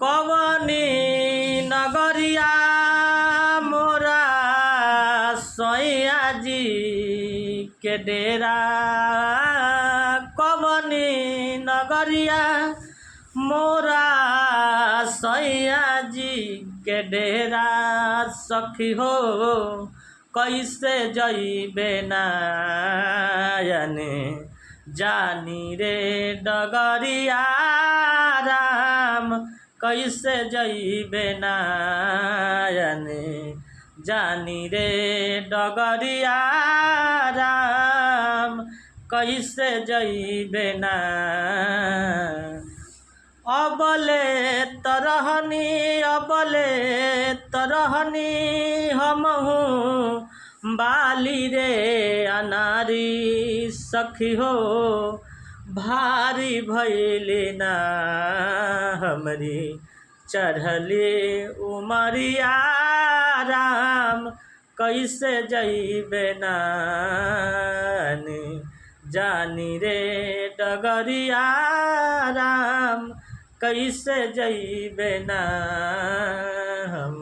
कवनी नगरिया मोरा सैया जी के डेरा, कवनी नगरिया मोरा सैया जी के डेरा। सखी हो कैसे जइबे नायने जानी रे डगरिया राम, कैसे जइबे नायने जानी रे डगरिया राम, कैसे जइबे ना। अबले तरहनी हमहू बाली रे अनारी। सखी हो भारी भइले ना हमरी चढ़ले उमरिया राम, कैसे जइबे नानी जानी रे डगरिया राम, कैसे जइबे ना हम।